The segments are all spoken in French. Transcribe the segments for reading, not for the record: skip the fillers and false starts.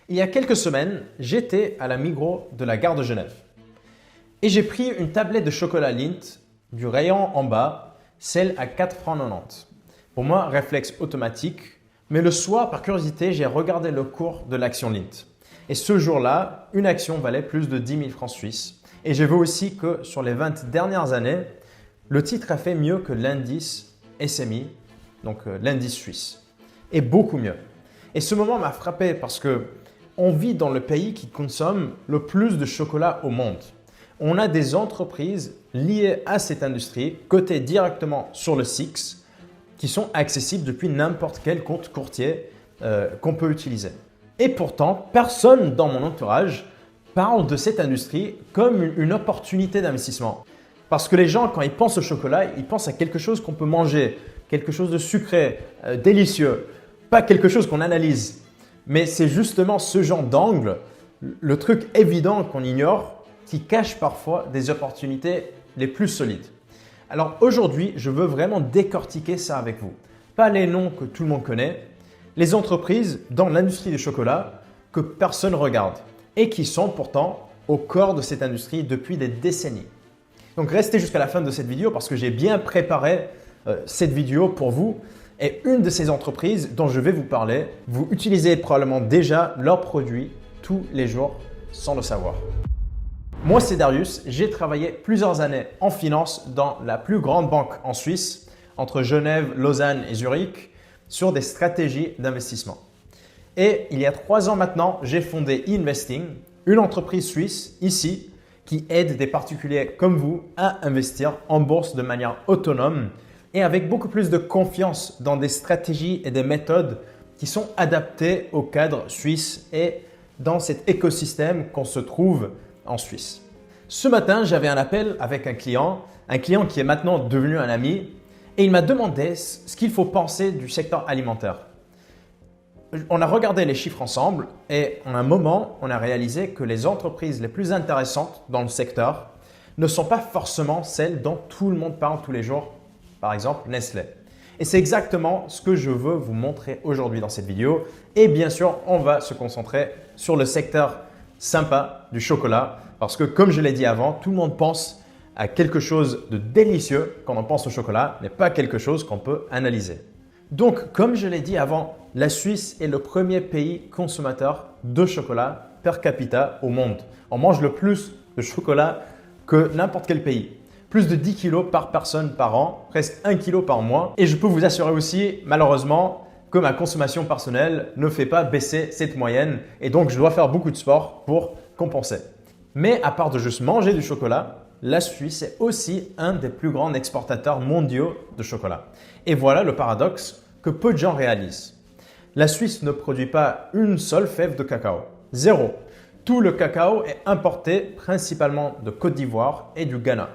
Il y a quelques semaines, j'étais à la Migros de la gare de Genève et j'ai pris une tablette de chocolat Lindt du rayon en bas, celle à 4,90 €. Pour moi, réflexe automatique, mais le soir, par curiosité, j'ai regardé le cours de l'action Lindt. Et ce jour-là, une action valait plus de 10 000 francs suisses. Et j'ai vu aussi que sur les 20 dernières années, le titre a fait mieux que l'indice SMI, donc l'indice suisse, et beaucoup mieux. Et ce moment m'a frappé parce que on vit dans le pays qui consomme le plus de chocolat au monde. On a des entreprises liées à cette industrie, cotées directement sur le SIX, qui sont accessibles depuis n'importe quel compte courtier qu'on peut utiliser. Et pourtant, personne dans mon entourage parle de cette industrie comme une opportunité d'investissement. Parce que les gens, quand ils pensent au chocolat, ils pensent à quelque chose qu'on peut manger, quelque chose de sucré, délicieux, pas quelque chose qu'on analyse. Mais c'est justement ce genre d'angle, le truc évident qu'on ignore, qui cache parfois des opportunités les plus solides. Alors aujourd'hui, je veux vraiment décortiquer ça avec vous. Pas les noms que tout le monde connaît, les entreprises dans l'industrie du chocolat que personne ne regarde et qui sont pourtant au cœur de cette industrie depuis des décennies. Donc restez jusqu'à la fin de cette vidéo parce que j'ai bien préparé cette vidéo pour vous. Et une de ces entreprises dont je vais vous parler, vous utilisez probablement déjà leurs produits tous les jours sans le savoir. Moi, c'est Darius. J'ai travaillé plusieurs années en finance dans la plus grande banque en Suisse, entre Genève, Lausanne et Zurich, sur des stratégies d'investissement. Et il y a 3 ans maintenant, j'ai fondé eInvesting, une entreprise suisse ici qui aide des particuliers comme vous à investir en bourse de manière autonome et avec beaucoup plus de confiance dans des stratégies et des méthodes qui sont adaptées au cadre suisse et dans cet écosystème qu'on se trouve en Suisse. Ce matin, j'avais un appel avec un client qui est maintenant devenu un ami et il m'a demandé ce qu'il faut penser du secteur alimentaire. On a regardé les chiffres ensemble et en un moment, on a réalisé que les entreprises les plus intéressantes dans le secteur ne sont pas forcément celles dont tout le monde parle tous les jours. Par exemple, Nestlé. Et c'est exactement ce que je veux vous montrer aujourd'hui dans cette vidéo. Et bien sûr, on va se concentrer sur le secteur sympa du chocolat parce que comme je l'ai dit avant, tout le monde pense à quelque chose de délicieux quand on pense au chocolat, mais pas quelque chose qu'on peut analyser. Donc, comme je l'ai dit avant, la Suisse est le premier pays consommateur de chocolat per capita au monde. On mange le plus de chocolat que n'importe quel pays. Plus de 10 kilos par personne par an, presque 1 kilo par mois. Et je peux vous assurer aussi, malheureusement, que ma consommation personnelle ne fait pas baisser cette moyenne et donc je dois faire beaucoup de sport pour compenser. Mais à part de juste manger du chocolat, la Suisse est aussi un des plus grands exportateurs mondiaux de chocolat. Et voilà le paradoxe que peu de gens réalisent. La Suisse ne produit pas une seule fève de cacao. Zéro. Tout le cacao est importé principalement de Côte d'Ivoire et du Ghana,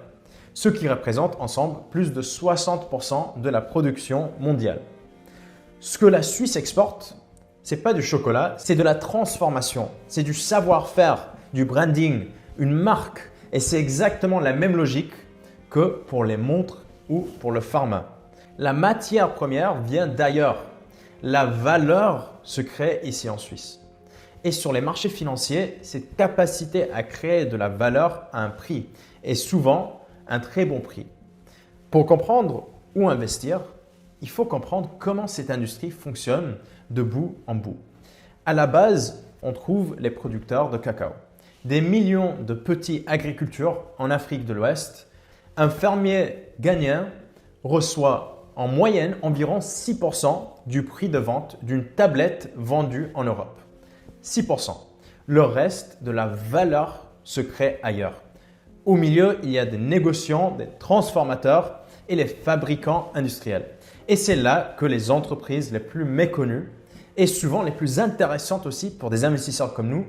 ce qui représente ensemble plus de 60% de la production mondiale. Ce que la Suisse exporte, ce n'est pas du chocolat, c'est de la transformation, c'est du savoir-faire, du branding, une marque. Et c'est exactement la même logique que pour les montres ou pour le pharma. La matière première vient d'ailleurs. La valeur se crée ici en Suisse. Et sur les marchés financiers, cette capacité à créer de la valeur a un prix et souvent un très bon prix. Pour comprendre où investir, il faut comprendre comment cette industrie fonctionne de bout en bout. À la base, on trouve les producteurs de cacao. Des millions de petits agriculteurs en Afrique de l'Ouest. Un fermier ghanéen reçoit en moyenne environ 6% du prix de vente d'une tablette vendue en Europe. 6%. Le reste de la valeur se crée ailleurs. Au milieu, il y a des négociants, des transformateurs et les fabricants industriels. Et c'est là que les entreprises les plus méconnues et souvent les plus intéressantes aussi pour des investisseurs comme nous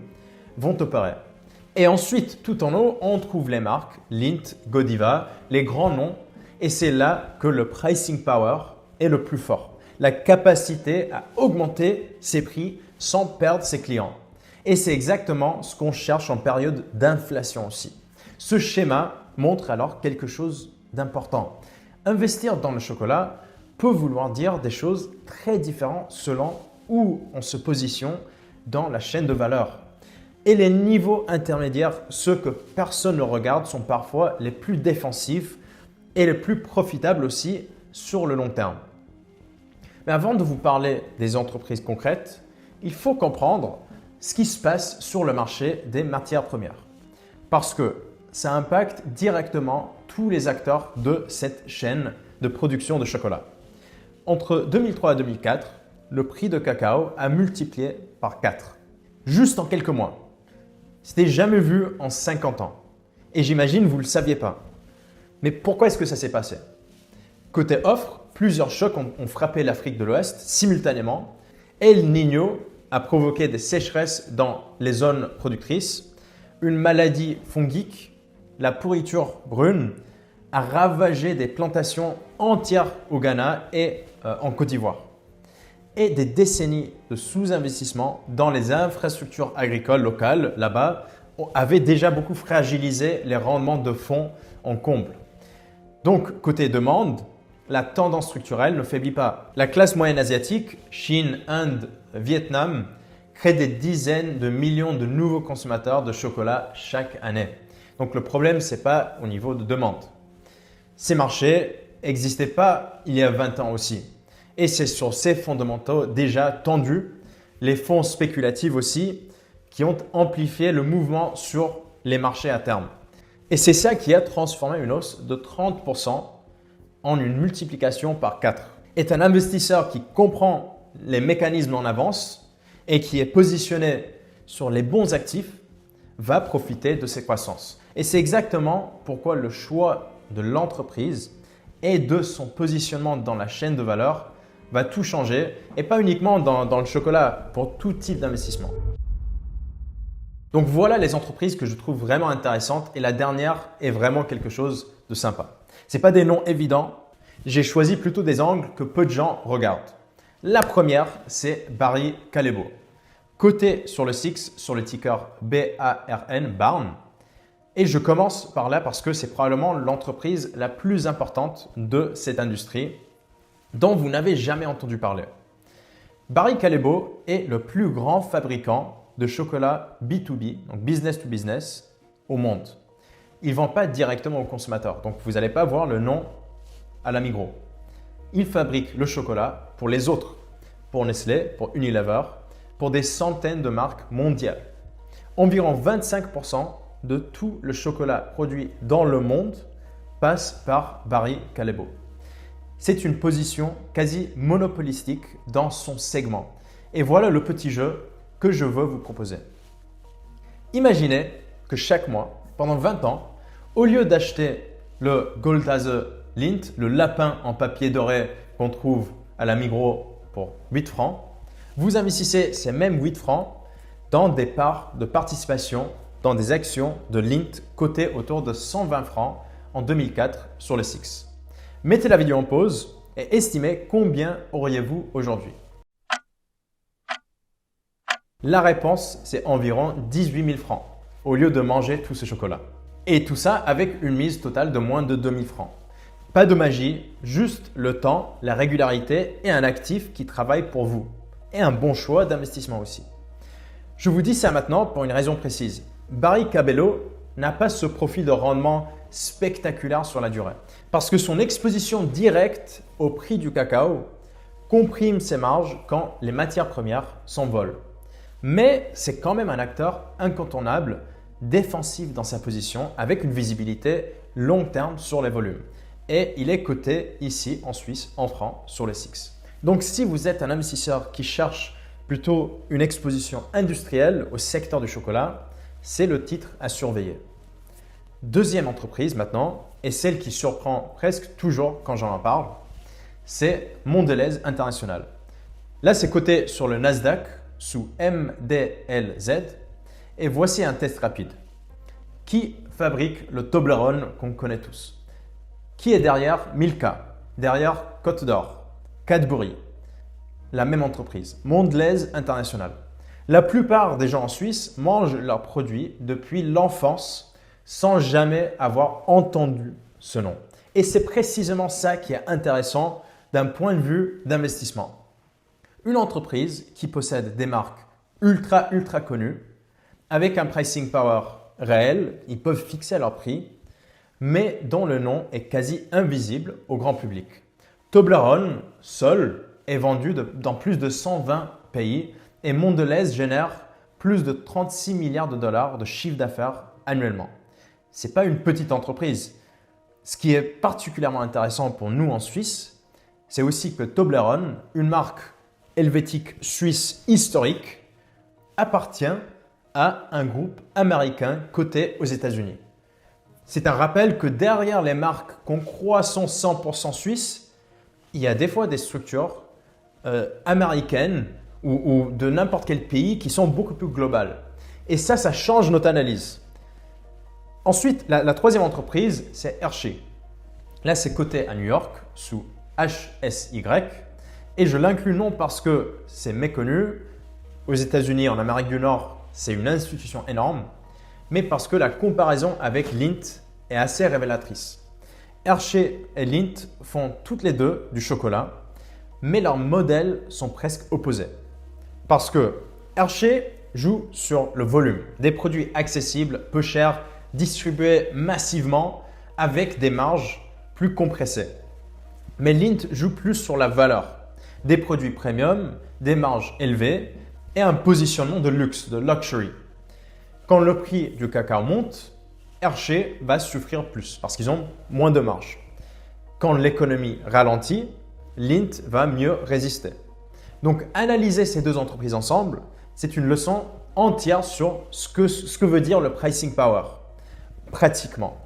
vont opérer. Et ensuite, tout en haut, on trouve les marques Lindt, Godiva, les grands noms. Et c'est là que le pricing power est le plus fort. La capacité à augmenter ses prix sans perdre ses clients. Et c'est exactement ce qu'on cherche en période d'inflation aussi. Ce schéma montre alors quelque chose d'important. Investir dans le chocolat peut vouloir dire des choses très différentes selon où on se positionne dans la chaîne de valeur. Et les niveaux intermédiaires, ceux que personne ne regarde, sont parfois les plus défensifs et les plus profitables aussi sur le long terme. Mais avant de vous parler des entreprises concrètes, il faut comprendre ce qui se passe sur le marché des matières premières. Parce que ça impacte directement tous les acteurs de cette chaîne de production de chocolat. Entre 2003 et 2004, le prix de cacao a multiplié par 4, juste en quelques mois. C'était jamais vu en 50 ans. Et j'imagine vous ne le saviez pas. Mais pourquoi est-ce que ça s'est passé? Côté offre, plusieurs chocs ont frappé l'Afrique de l'Ouest simultanément. El Niño a provoqué des sécheresses dans les zones productrices. Une maladie fongique, la pourriture brune, a ravagé des plantations entières au Ghana et en Côte d'Ivoire. Et des décennies de sous-investissement dans les infrastructures agricoles locales là-bas avaient déjà beaucoup fragilisé les rendements de fonds en comble. Donc, côté demande, la tendance structurelle ne faiblit pas. La classe moyenne asiatique, Chine, Inde, Vietnam, crée des dizaines de millions de nouveaux consommateurs de chocolat chaque année. Donc le problème, ce n'est pas au niveau de demande. Ces marchés n'existaient pas il y a 20 ans aussi. Et c'est sur ces fondamentaux déjà tendus, les fonds spéculatifs aussi, qui ont amplifié le mouvement sur les marchés à terme. Et c'est ça qui a transformé une hausse de 30% en une multiplication par 4. Et un investisseur qui comprend les mécanismes en avance et qui est positionné sur les bons actifs va profiter de ces croissances. Et c'est exactement pourquoi le choix de l'entreprise et de son positionnement dans la chaîne de valeur va tout changer et pas uniquement dans le chocolat, pour tout type d'investissement. Donc voilà les entreprises que je trouve vraiment intéressantes et la dernière est vraiment quelque chose de sympa. Ce n'est pas des noms évidents, j'ai choisi plutôt des angles que peu de gens regardent. La première, c'est Barry Callebaut. Coté sur le SIX, sur le ticker BARN, Barn. Et je commence par là parce que c'est probablement l'entreprise la plus importante de cette industrie dont vous n'avez jamais entendu parler. Barry Callebaut est le plus grand fabricant de chocolat B2B, donc business to business, au monde. Il ne vend pas directement aux consommateurs, donc vous n'allez pas voir le nom à la Migros. Il fabrique le chocolat pour les autres, pour Nestlé, pour Unilever, pour des centaines de marques mondiales. Environ 25% de tout le chocolat produit dans le monde passe par Barry Callebaut. C'est une position quasi monopolistique dans son segment. Et voilà le petit jeu que je veux vous proposer. Imaginez que chaque mois, pendant 20 ans, au lieu d'acheter le Goldhase Lindt, le lapin en papier doré qu'on trouve à la Migros pour 8 francs, vous investissez ces mêmes 8 francs dans des parts de participation dans des actions de Lindt cotées autour de 120 francs en 2004 sur le SIX. Mettez la vidéo en pause et estimez combien auriez-vous aujourd'hui. La réponse, c'est environ 18 000 francs au lieu de manger tout ce chocolat. Et tout ça avec une mise totale de moins de 2 000 francs. Pas de magie, juste le temps, la régularité et un actif qui travaille pour vous. Et un bon choix d'investissement aussi. Je vous dis ça maintenant pour une raison précise. Barry Callebaut n'a pas ce profil de rendement spectaculaire sur la durée parce que son exposition directe au prix du cacao comprime ses marges quand les matières premières s'envolent. Mais c'est quand même un acteur incontournable, défensif dans sa position avec une visibilité long terme sur les volumes. Et il est coté ici en Suisse, en francs, sur le SIX. Donc si vous êtes un investisseur qui cherche plutôt une exposition industrielle au secteur du chocolat, c'est le titre à surveiller. Deuxième entreprise maintenant, et celle qui surprend presque toujours quand j'en parle, c'est Mondelez International. Là, c'est coté sur le Nasdaq sous MDLZ et voici un test rapide. Qui fabrique le Toblerone qu'on connaît tous? Qui est derrière Milka? Derrière Côte d'Or? Cadbury? La même entreprise, Mondelez International. La plupart des gens en Suisse mangent leurs produits depuis l'enfance sans jamais avoir entendu ce nom. Et c'est précisément ça qui est intéressant d'un point de vue d'investissement. Une entreprise qui possède des marques ultra connus, avec un pricing power réel, ils peuvent fixer leur prix, mais dont le nom est quasi invisible au grand public. Toblerone, seul, est vendu dans plus de 120 pays et Mondelez génère plus de 36 milliards de dollars de chiffre d'affaires annuellement. Ce n'est pas une petite entreprise. Ce qui est particulièrement intéressant pour nous en Suisse, c'est aussi que Toblerone, une marque helvétique suisse historique, appartient à un groupe américain coté aux États-Unis. C'est un rappel que derrière les marques qu'on croit sont 100% suisses, il y a des fois des structures américaines ou de n'importe quel pays qui sont beaucoup plus globales. Et ça change notre analyse. Ensuite, la troisième entreprise, c'est Hershey. Là, c'est coté à New York sous HSY. Et je l'inclus non parce que c'est méconnu. Aux États-Unis, en Amérique du Nord, c'est une institution énorme, mais parce que la comparaison avec Lindt est assez révélatrice. Hershey et Lindt font toutes les deux du chocolat, mais leurs modèles sont presque opposés. Parce que Hershey joue sur le volume, des produits accessibles, peu chers, distribués massivement avec des marges plus compressées. Mais Lindt joue plus sur la valeur, des produits premium, des marges élevées et un positionnement de luxe, de luxury. Quand le prix du cacao monte, Hershey va souffrir plus parce qu'ils ont moins de marge. Quand l'économie ralentit, Lindt va mieux résister. Donc, analyser ces deux entreprises ensemble, c'est une leçon entière sur ce que veut dire le pricing power, pratiquement.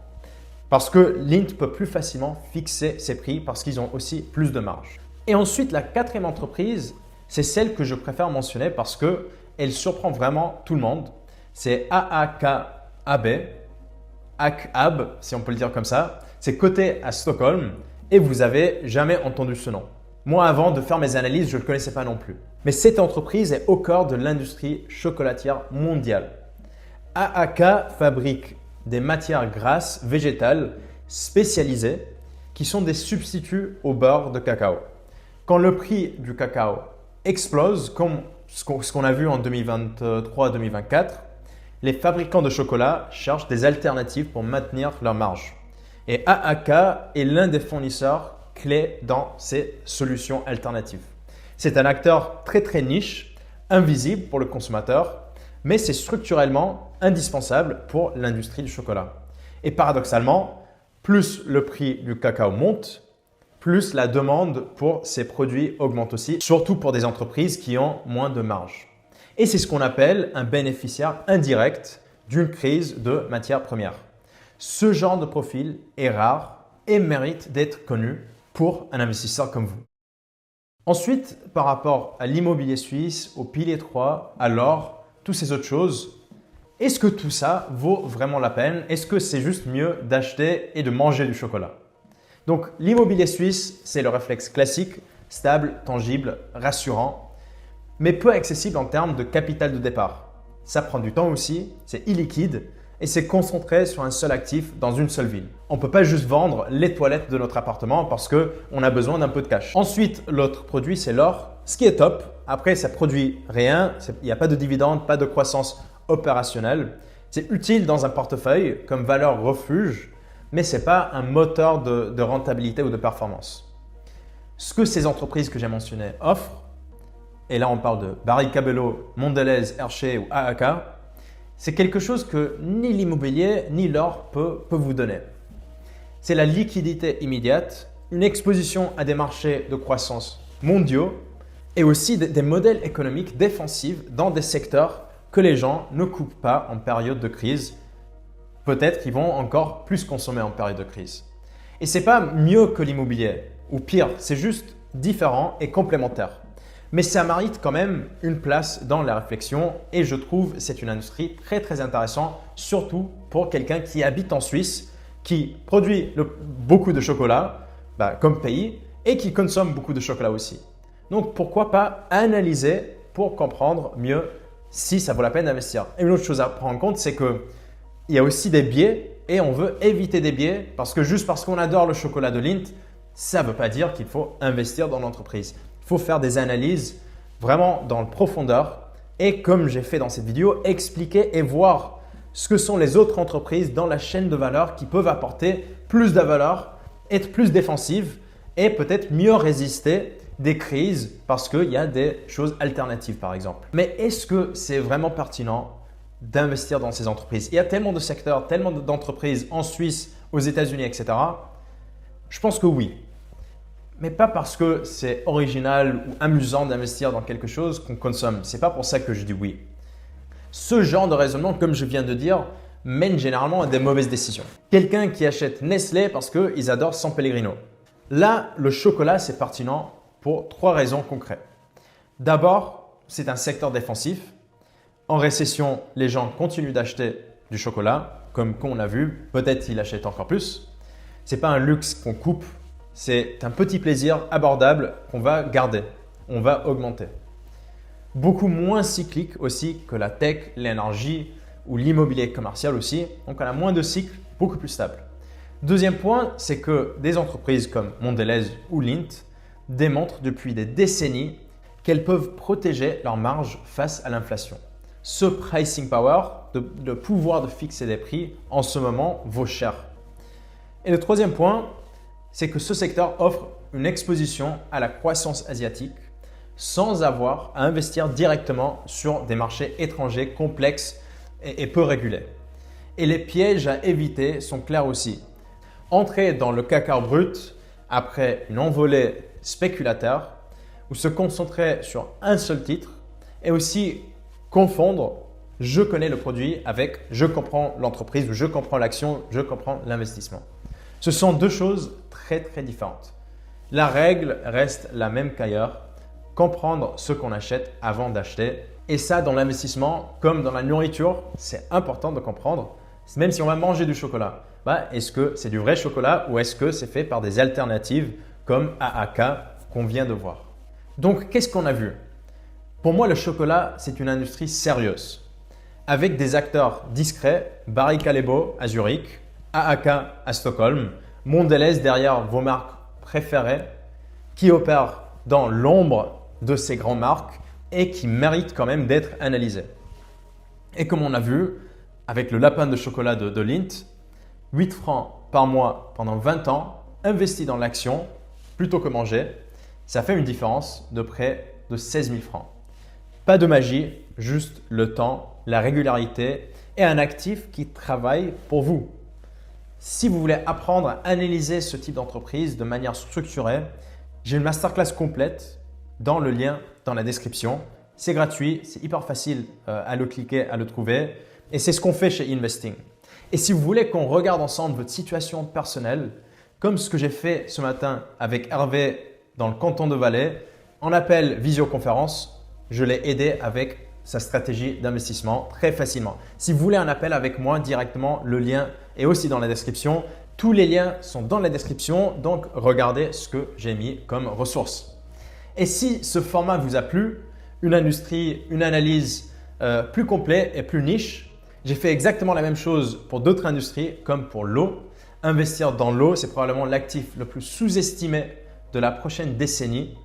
Parce que Lindt peut plus facilement fixer ses prix parce qu'ils ont aussi plus de marge. Et ensuite, la quatrième entreprise, c'est celle que je préfère mentionner parce qu'elle surprend vraiment tout le monde. C'est AAKAB, AKAB, si on peut le dire comme ça. C'est coté à Stockholm et vous n'avez jamais entendu ce nom. Moi, avant de faire mes analyses, je ne le connaissais pas non plus. Mais cette entreprise est au cœur de l'industrie chocolatière mondiale. AAK fabrique des matières grasses végétales spécialisées qui sont des substituts au beurre de cacao. Quand le prix du cacao explose, comme ce qu'on a vu en 2023-2024, les fabricants de chocolat cherchent des alternatives pour maintenir leur marge. Et AAK est l'un des fournisseurs clés dans ces solutions alternatives. C'est un acteur très niche, invisible pour le consommateur, mais c'est structurellement indispensable pour l'industrie du chocolat. Et paradoxalement, plus le prix du cacao monte, plus la demande pour ces produits augmente aussi, surtout pour des entreprises qui ont moins de marge. Et c'est ce qu'on appelle un bénéficiaire indirect d'une crise de matières premières. Ce genre de profil est rare et mérite d'être connu pour un investisseur comme vous. Ensuite, par rapport à l'immobilier suisse, au pilier 3, à l'or, toutes ces autres choses, est-ce que tout ça vaut vraiment la peine? Est-ce que c'est juste mieux d'acheter et de manger du chocolat? Donc, l'immobilier suisse, c'est le réflexe classique, stable, tangible, rassurant, mais peu accessible en termes de capital de départ. Ça prend du temps aussi, c'est illiquide et c'est concentré sur un seul actif dans une seule ville. On ne peut pas juste vendre les toilettes de notre appartement parce qu'on a besoin d'un peu de cash. Ensuite, l'autre produit, c'est l'or, ce qui est top. Après, ça produit rien, il n'y a pas de dividendes, pas de croissance opérationnelle. C'est utile dans un portefeuille comme valeur refuge, mais ce n'est pas un moteur de rentabilité ou de performance. Ce que ces entreprises que j'ai mentionnées offrent, et là on parle de Barry Cabello, Mondelez, Hershey ou AAK, c'est quelque chose que ni l'immobilier ni l'or peut vous donner. C'est la liquidité immédiate, une exposition à des marchés de croissance mondiaux et aussi des modèles économiques défensifs dans des secteurs que les gens ne coupent pas en période de crise. Peut-être qu'ils vont encore plus consommer en période de crise. Et ce n'est pas mieux que l'immobilier, ou pire, c'est juste différent et complémentaire. Mais ça mérite quand même une place dans la réflexion et je trouve que c'est une industrie très intéressante, surtout pour quelqu'un qui habite en Suisse, qui produit beaucoup de chocolat comme pays et qui consomme beaucoup de chocolat aussi. Donc pourquoi pas analyser pour comprendre mieux si ça vaut la peine d'investir. Et une autre chose à prendre en compte, c'est qu'il y a aussi des biais et on veut éviter des biais parce que juste parce qu'on adore le chocolat de Lindt, ça ne veut pas dire qu'il faut investir dans l'entreprise. Il faut faire des analyses vraiment dans le profondeur et comme j'ai fait dans cette vidéo, expliquer et voir ce que sont les autres entreprises dans la chaîne de valeur qui peuvent apporter plus de valeur, être plus défensives et peut-être mieux résister des crises parce qu'il y a des choses alternatives par exemple. Mais est-ce que c'est vraiment pertinent d'investir dans ces entreprises? Il y a tellement de secteurs, tellement d'entreprises en Suisse, aux États-Unis, etc. Je pense que oui. Mais pas parce que c'est original ou amusant d'investir dans quelque chose qu'on consomme. Ce n'est pas pour ça que je dis oui. Ce genre de raisonnement, comme je viens de dire, mène généralement à des mauvaises décisions. Quelqu'un qui achète Nestlé parce qu'ils adorent San Pellegrino. Là, le chocolat, c'est pertinent pour 3 raisons concrètes. D'abord, c'est un secteur défensif. En récession, les gens continuent d'acheter du chocolat, comme on a vu, peut-être ils achètent encore plus. Ce n'est pas un luxe qu'on coupe, c'est un petit plaisir abordable qu'on va garder, on va augmenter. Beaucoup moins cyclique aussi que la tech, l'énergie ou l'immobilier commercial aussi. Donc, on a moins de cycles, beaucoup plus stable. Deuxième point, c'est que des entreprises comme Mondelez ou Lindt démontrent depuis des décennies qu'elles peuvent protéger leurs marges face à l'inflation. Ce pricing power, le pouvoir de fixer des prix, en ce moment, vaut cher. Et le troisième point, c'est que ce secteur offre une exposition à la croissance asiatique sans avoir à investir directement sur des marchés étrangers complexes et peu régulés. Et les pièges à éviter sont clairs aussi. Entrer dans le cacao brut après une envolée spéculateur ou se concentrer sur un seul titre et aussi confondre « je connais le produit » avec « je comprends l'entreprise » ou « je comprends l'action, je comprends l'investissement ». Ce sont deux choses très différentes. La règle reste la même qu'ailleurs, comprendre ce qu'on achète avant d'acheter. Et ça, dans l'investissement, comme dans la nourriture, c'est important de comprendre. Même si on va manger du chocolat, est-ce que c'est du vrai chocolat ou est-ce que c'est fait par des alternatives comme AAK qu'on vient de voir? Donc, qu'est-ce qu'on a vu? Pour moi, le chocolat, c'est une industrie sérieuse avec des acteurs discrets, Barry Callebaut à Zurich, AAK à Stockholm, Mondelez derrière vos marques préférées qui opèrent dans l'ombre de ces grandes marques et qui méritent quand même d'être analysées. Et comme on a vu avec le lapin de chocolat de Lindt, 8 francs par mois pendant 20 ans investi dans l'action plutôt que manger, ça fait une différence de près de 16 000 francs. Pas de magie, juste le temps, la régularité et un actif qui travaille pour vous. Si vous voulez apprendre à analyser ce type d'entreprise de manière structurée, j'ai une masterclass complète dans le lien dans la description. C'est gratuit, c'est hyper facile à le cliquer, à le trouver et c'est ce qu'on fait chez Investing. Et si vous voulez qu'on regarde ensemble votre situation personnelle, comme ce que j'ai fait ce matin avec Hervé dans le canton de Valais, en appel visioconférence, je l'ai aidé avec sa stratégie d'investissement très facilement. Si vous voulez un appel avec moi directement, le lien est aussi dans la description. Tous les liens sont dans la description, donc regardez ce que j'ai mis comme ressources. Et si ce format vous a plu, une industrie, une analyse plus complète et plus niche, j'ai fait exactement la même chose pour d'autres industries comme pour l'eau. Investir dans l'eau, c'est probablement l'actif le plus sous-estimé de la prochaine décennie.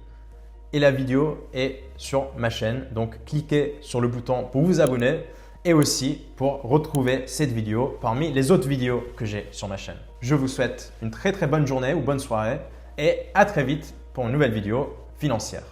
Et la vidéo est sur ma chaîne, donc cliquez sur le bouton pour vous abonner et aussi pour retrouver cette vidéo parmi les autres vidéos que j'ai sur ma chaîne. Je vous souhaite une très bonne journée ou bonne soirée et à très vite pour une nouvelle vidéo financière.